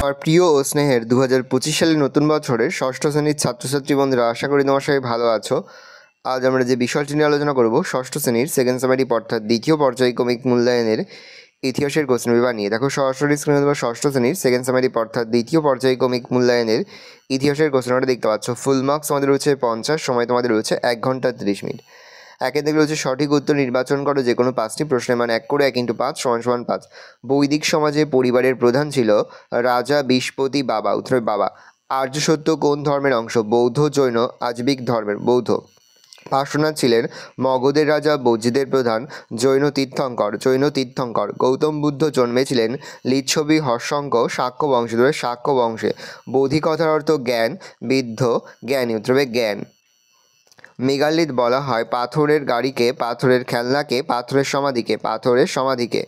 আর প্রিয় ও স্নেহের 2025 সালের নতুন বছরের ষষ্ঠ শ্রেণীর ছাত্রছাত্রী বন্ধুরা, আশা করি তোমার সবাই ভালো আছো। আজ আমরা যে বিষয়টি নিয়ে আলোচনা করব ষষ্ঠ শ্রেণীর সেকেন্ড সামারিক অর্থাৎ দ্বিতীয় পর্যায়ক্রমিক মূল্যায়নের ইতিহাসের কোশ্চেন পেপার নিয়ে। দেখো সরাসরি স্ক্রিনে দেওয়া ষষ্ঠ শ্রেণীর সেকেন্ড সামারিক অর্থাৎ দ্বিতীয় পর্যায়ক্রমিক মূল্যায়নের ইতিহাসের কোশ্চেনটা দেখতে পাচ্ছ। ফুল মার্কস আমাদের রয়েছে 50, সময় তোমাদের রয়েছে 1 ঘন্টা 30 মিনিট। একে থেকে রয়েছে সঠিক উত্তর নির্বাচন করো যে কোনো 5টি প্রশ্নের মান 1 করে 1 × 5 = 5। বৈদিক সমাজে পরিবারের প্রধান ছিল রাজা, বিষপতি, বাবা। উত্তর বাবা। আর্য সত্য কোন ধর্মের অংশ? বৌদ্ধ, জৈন, আজবিক ধর্মের। বৌদ্ধ। পার্শ্বনাথ ছিলেন মগধের রাজা, বৌদ্ধদের প্রধান, জৈন তীর্থঙ্কর। গৌতম বুদ্ধ জন্মেছিলেন লিচ্ছবি, হর্ষঙ্ক, শাক্য বংশে। ধরে শাক্য বংশে। বোধি কথার অর্থ জ্ঞান, বৃদ্ধ, জ্ঞানী। উত্তর জ্ঞান। মেগালিথ বলা হয় পাথরের গাড়িকে, পাথরের খেলনাকে, পাথরের সমাধিকে।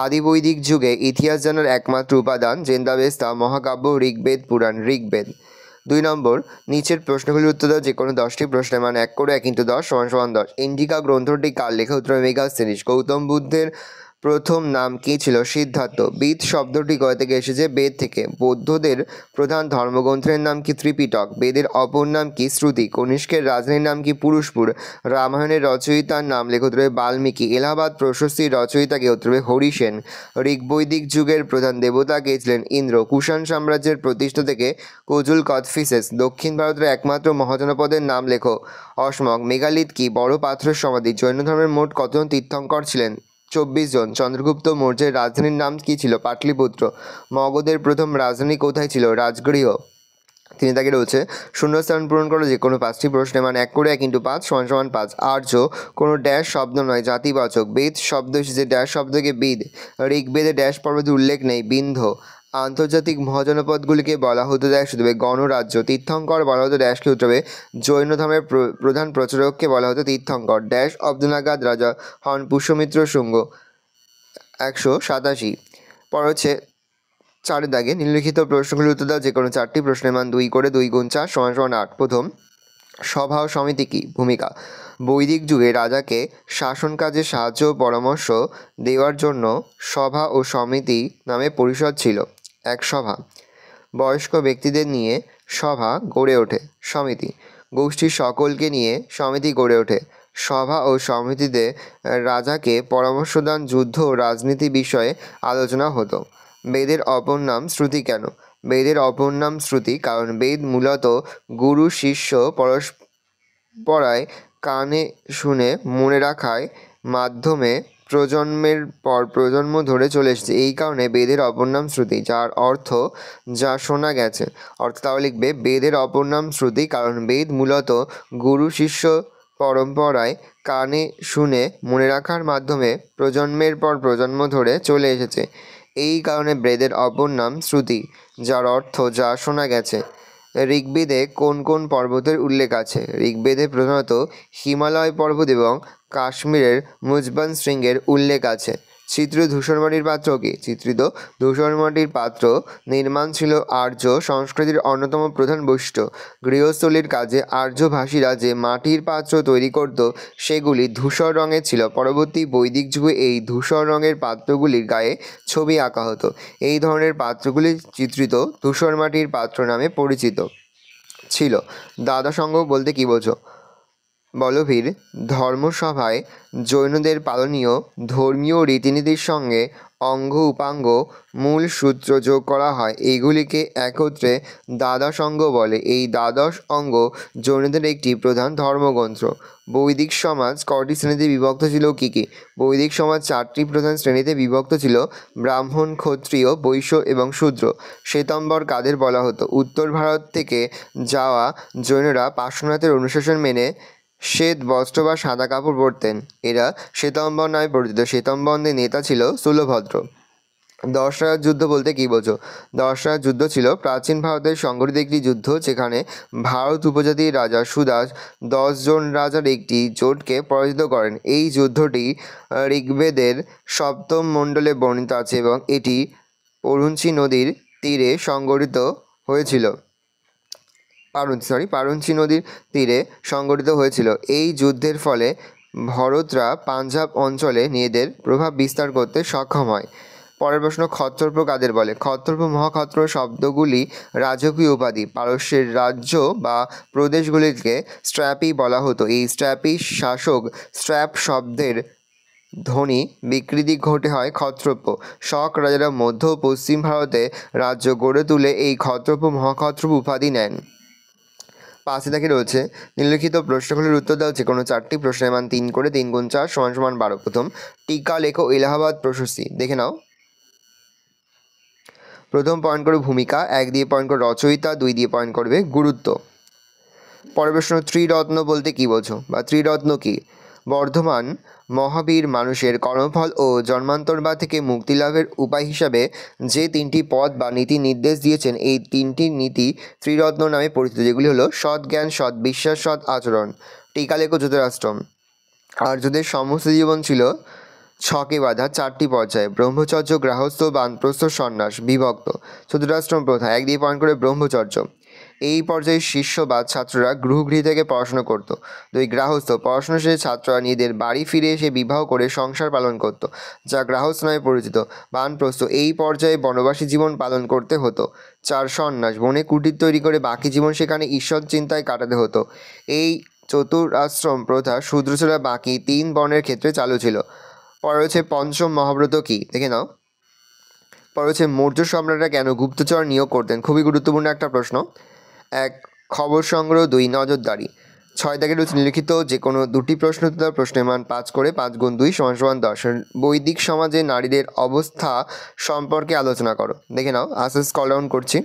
আদি বৈদিক যুগে ইতিহাস জানার একমাত্র উপাদান জেন্দাবেস্তা, মহাকাব্য, ঋগ্বেদ, পুরাণ। ঋগ্বেদ। 2 নম্বর, নিচের প্রশ্নগুলির উত্তর দাও যে কোনো 10টি প্রশ্নের মান 1 করে 1 × 10 = 10। ইন্ডিকা গ্রন্থটি কার লেখা? উত্তর মেগাস্থেনিস। গৌতম বুদ্ধের প্রথম নাম কী ছিল? সিদ্ধার্থ। বিদ শব্দটি কোথা থেকে এসেছে? বেদ থেকে। বৌদ্ধদের প্রধান ধর্মগ্রন্থের নাম কি? ত্রিপিটক। বেদের অপর নাম কি? শ্রুতি। কনিষ্কের রাজধানীর নাম কি? পুরুষপুর। রামায়ণের রচয়িতার নাম লেখো। উত্তর বাল্মীকি। এলাহাবাদ প্রশস্তির রচয়িতা কে? উত্তর হরিসেন। ঋগ্বৈদিক যুগের প্রধান দেবতা কে ছিলেন? ইন্দ্র। কুষাণ সাম্রাজ্যের প্রতিষ্ঠা থেকে কুজুল কদফিসেস। দক্ষিণ ভারতের একমাত্র মহাজনপদের নাম লেখো। অসমক। মেগালিথ কি? বড় পাথরের সমাধি। জৈন ধর্মের মোট কতজন তীর্থঙ্কর ছিলেন? 24 জন। চন্দ্রগুপ্ত মৌর্যের রাজধানীর নাম কি ছিল? পাটলিপুত্র। মগধের প্রথম রাজধানী কোথায় ছিল? রাজগৃহ। 3 দাগে রয়েছে শূন্যস্থান পূরণ করো যে কোনো 5টি প্রশ্নের মান 1 করে 1 × 5 = 5। আর্য কোনো ড্যাশ শব্দ নয়, জাতিবাচক। বেদ শব্দ এসেছে ড্যাশ শব্দ থেকে বিদ। ঋগ্বেদে ড্যাশ পর্বতের উল্লেখ নেই, বিন্ধ্য। আন্তর্জাতিক মহাজনপদগুলিকে বলা হতো ড্যাশ হবে গণরাজ্য। তীর্থঙ্কর বলা হতো ড্যাশকে। উত্তর হবে জৈন ধর্মের প্রধান প্রচারককে বলা হতো তীর্থঙ্কর। ড্যাশ অব্দ নাগাদ রাজা হন পুষ্যমিত্র শুঙ্গ। 187। পর হচ্ছে 4 দাগে নিম্নলিখিত প্রশ্নগুলির উত্তর দাও যে কোনো 4টি প্রশ্নের মান 2 করে 2 × 4 = 8। প্রথম, সভা ও সমিতি কি? ভূমিকা। বৈদিক যুগে রাজাকে শাসন কাজে সাহায্য ও পরামর্শ দেওয়ার জন্য সভা ও সমিতি নামে পরিষদ ছিল। এক সভা। বয়স্ক ব্যক্তিদের নিয়ে সভা গড়ে ওঠে। সমিতি। গোষ্ঠীর সকলকে নিয়ে সমিতি গড়ে ওঠে। সভা ও সমিতিতে রাজাকে পরামর্শদান, যুদ্ধ ও রাজনীতি বিষয়ে আলোচনা হতো। বেদের অপর নাম শ্রুতি কেন? বেদের অপর নাম শ্রুতি কারণ বেদ মূলত গুরু শিষ্য পরস্পরায় কানে শুনে মনে রাখার মাধ্যমে প্রজন্মের পর প্রজন্ম ধরে চলে এসেছে। এই কারণে বেদের অপর নাম শ্রুতি, যার অর্থ যা শোনা গেছে। তাহলে লিখবে বেদের অপর নাম শ্রুতি কারণ বেদ মূলত গুরু শিষ্য পরম্পরায় কানে শুনে মনে রাখার মাধ্যমে প্রজন্মের পর প্রজন্ম ধরে চলে এসেছে। এই কারণে বেদের অপর নাম শ্রুতি, যার অর্থ যা শোনা গেছে। ঋগ্বেদে কোন কোন পর্বতের উল্লেখ আছে? ঋগ্বেদে প্রধানত হিমালয় পর্বত এবং কাশ্মীরের মুজবান শৃঙ্গের উল্লেখ আছে। চিত্রিত ধূসরমাটির পাত্র কি? চিত্রিত ধূসরমাটির পাত্র নির্মাণ ছিল আর্য সংস্কৃতির অন্যতম প্রধান বৈশিষ্ট্য। গৃহস্থলীর কাজে আর্যভাষীরা যে মাটির পাত্র তৈরি করত সেগুলি ধূসর রঙের ছিল। পরবর্তী বৈদিক যুগে এই ধূসর রঙের পাত্রগুলির গায়ে ছবি আঁকা হতো। এই ধরনের পাত্রগুলি চিত্রিত ধূসর মাটির পাত্র নামে পরিচিত ছিল। দাদা সংঘ বলতে কী বোঝো? বলভীর ধর্মসভায় জৈনদের পালনীয় ধর্মীয় রীতিনীতির সঙ্গে অঙ্গ উপাঙ্গ মূল সূত্র যোগ করা হয়। এইগুলিকে একত্রে দ্বাদশ অঙ্গ বলে। এই দ্বাদশ অঙ্গ জৈনদের একটি প্রধান ধর্মগ্রন্থ। বৈদিক সমাজ কটি শ্রেণীতে বিভক্ত ছিল? কী কী? বৈদিক সমাজ 4টি প্রধান শ্রেণীতে বিভক্ত ছিল: ব্রাহ্মণ, ক্ষত্রিয়, বৈশ্য এবং শূদ্র। শ্বেতাম্বর কাদের বলা হতো? উত্তর ভারত থেকে যাওয়া জৈনরা পার্শ্বনাথের অনুশাসন মেনে শ্বেত বস্ত্র বা সাদা কাপড় পরতেন। এরা শ্বেতাম্বর নামে পরিচিত। শ্বেতাম্বরদের নেতা ছিল স্থূলভদ্র। দশরাজ যুদ্ধ বলতে কী বোঝো? দশরাজ যুদ্ধ ছিল প্রাচীন ভারতের সংগঠিত একটি যুদ্ধ যেখানে ভারত উপজাতির রাজা সুদাস 10 জন রাজার একটি জোটকে পরাজিত করেন। এই যুদ্ধটি ঋগ্বেদের সপ্তম মণ্ডলে বর্ণিত আছে এবং এটি পরুঞ্চি নদীর তীরে সংগঠিত হয়েছিল। পারঞ্চি নদীর তীরে সংগঠিত হয়েছিল। এই যুদ্ধের ফলে ভরতরা পাঞ্জাব অঞ্চলে নিজেদের প্রভাব বিস্তার করতে সক্ষম হয়। পরের প্রশ্ন, ক্ষত্রপ কাদের বলে? ক্ষত্রপ মহাক্ষত্র শব্দগুলি রাজকীয় উপাধি। পারস্যের রাজ্য বা প্রদেশগুলিকে স্ট্র্যাপি বলা হতো। এই স্ট্র্যাপি শাসক স্ট্র্যাপ শব্দের ধ্বনি বিকৃতি ঘটে হয় ক্ষত্রপ। শক রাজারা মধ্য ও পশ্চিম ভারতে রাজ্য গড়ে তুলে এই ক্ষত্রপ মহাক্ষত্রপ উপাধি নেন। পাশে দেখে রয়েছে নিম্নলিখিত প্রশ্নগুলির উত্তর দাও যে কোনো 4টি প্রশ্নের মান 3 করে 3 গুণ 4 সমান সমান 12। প্রথম, টিকা লেখো এলাহাবাদ প্রশস্তি। দেখে নাও। প্রথম পয়েন্ট করবে ভূমিকা, 1 দিয়ে পয়েন্ট করবে রচয়িতা, 2 দিয়ে পয়েন্ট করবে গুরুত্ব। পরের প্রশ্ন, ত্রিরত্ন বলতে কি বোঝো বা ত্রিরত্ন কি? বর্ধমান মহাবীর মানুষের কর্মফল ও জন্মান্তরবাদ থেকে মুক্তি লাভের উপায় হিসাবে যে 3টি পদ বা নীতি নির্দেশ দিয়েছেন, এই 3টি নীতি ত্রিরত্ন নামে পরিচিত, যেগুলি হলো সৎ জ্ঞান, সৎ বিশ্বাস, সৎ আচরণ। টিকা লেখো যুতরাষ্ট্রম। আর্যদের সমস্ত জীবন ছিল 6কে বাঁধা 4টি পর্যায়ে, ব্রহ্মচর্য, গৃহস্থ, বানপ্রস্থ, সন্ন্যাস বিভক্ত। চতুরাশ্রম প্রথা, 1 দিয়ে পয়েন্ট করে ব্রহ্মচর্য। এই পর্যায়ে শিষ্য বা ছাত্ররা গৃহ থেকে পড়াশোনা করত। 2, গৃহস্থ, পড়াশোনা শেষে ছাত্ররা নিজেদের বাড়ি ফিরে এসে বিবাহ করে সংসার পালন করত, যা গৃহস্থ নামে পরিচিত। বানপ্রস্থ, এই পর্যায়ে বনবাসী জীবন পালন করতে হতো। 4, সন্ন্যাস, বনে কুটির তৈরি করে বাকি জীবন সেখানে ঈশ্বর চিন্তায় কাটাতে হতো। এই চতুরাশ্রম প্রথা শূদ্র ছাড়া বাকি 3 বর্ণের ক্ষেত্রে চালু ছিল। পরে রয়েছে পঞ্চম মহাব্রত কি? দেখে নাও। পরে হচ্ছে মৌর্য সম্রাটরা কেন গুপ্তচর নিয়োগ করতেন? খুবই গুরুত্বপূর্ণ একটা প্রশ্ন। 1, খবর সংগ্রহ, 2, নজরদারি। 6 দাগের রয়েছে নিম্নলিখিত যে কোনো 2টি প্রশ্ন উত্তর প্রশ্নের মান 5 করে 5 গুণ 2 সমান সমান 10। বৈদিক সমাজে নারীদের অবস্থা সম্পর্কে আলোচনা করো। দেখে নাও, আস্তে স্ক্রল ডাউন করছি।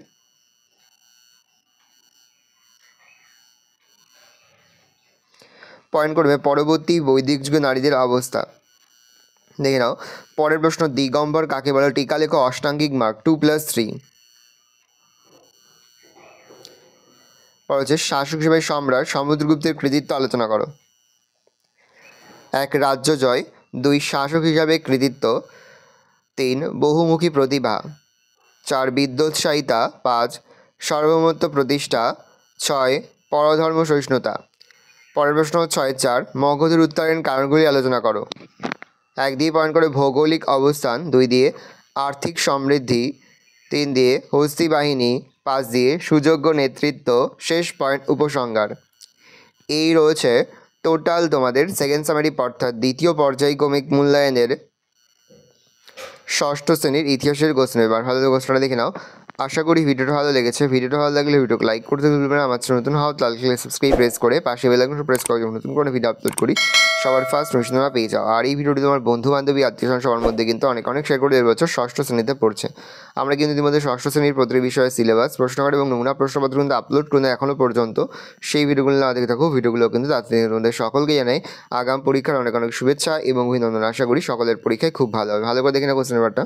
পয়েন্ট করবে পরবর্তী বৈদিক যুগে নারীদের অবস্থা। দেখে নাও। পরের প্রশ্ন, দিগম্বর কাকে বলে? টিকা লেখো অষ্টাঙ্গিক মার্গ 2 + 3। পর হচ্ছে শাসক হিসেবে সম্রাট সমুদ্রগুপ্তের কৃতিত্ব আলোচনা করো। 1, রাজ্য জয়। 2, শাসক হিসাবে কৃতিত্ব। 3, বহুমুখী প্রতিভা। 4, বিদ্যোৎসাহিতা। 5, সার্বভৌমত্ব প্রতিষ্ঠা। 6, পরধর্ম সহিষ্ণুতা। পরের প্রশ্ন 6-4, মগধের উত্তরণের কারণগুলি আলোচনা করো। 1 দিয়ে পয়েন্ট করে ভৌগোলিক অবস্থান, 2 দিয়ে আর্থিক সমৃদ্ধি, 3 দিয়ে হস্তি বাহিনী, 5 দিয়ে সুযোগ্য নেতৃত্ব, শেষ পয়েন্ট উপসংহার। এই রয়েছে টোটাল তোমাদের সেকেন্ড সামারি অর্থাৎ দ্বিতীয় পর্যায়ক্রমিক মূল্যায়নের 6ষ্ঠ শ্রেণীর ইতিহাসের কোশ্চেন। এবার ভালো কোশ্চেনটা দেখে নাও। আশা করি ভিডিওটা ভালো লেগেছে। ভিডিওটা ভালো লাগলে ভিডিওকে লাইক করতে ভুলবেন না। আমার চ্যানেল নতুন হওয়া লাল কালার সাবস্ক্রাইব প্রেস করে পাশে বেল আইকনটা প্রেস করে নতুন করে ভিডিও আপলোড করি সবার ফার্স্ট নোটিফিকেশন পেয়ে যাও। আর এই ভিডিওটি তোমার বন্ধু বান্ধবী আত্মীয়স্বজন সবার মধ্যে কিন্তু অনেক শেয়ার করে দেওয়ার বছর 6ষ্ঠ শ্রেণীতে পড়ছে। আমরা কিন্তু ইতিমধ্যে 6ষ্ঠ শ্রেণীর প্রতিটি বিষয়ে সিলেবাস, প্রশ্নকার এবং নমুনা প্রশ্নপত্র কিন্তু আপলোড করে এখনও পর্যন্ত। সেই ভিডিওগুলো না দেখে থাকো, ভিডিওগুলো কিন্তু তাড়াতাড়ি তোমাদের সকলকে জানাই আগাম পরীক্ষার অনেক শুভেচ্ছা এবং অভিনন্দন। আশা করি সকলের পরীক্ষায় খুব ভালো হবে। ভালো করে দেখে না কোশ্চেন পেপারটা।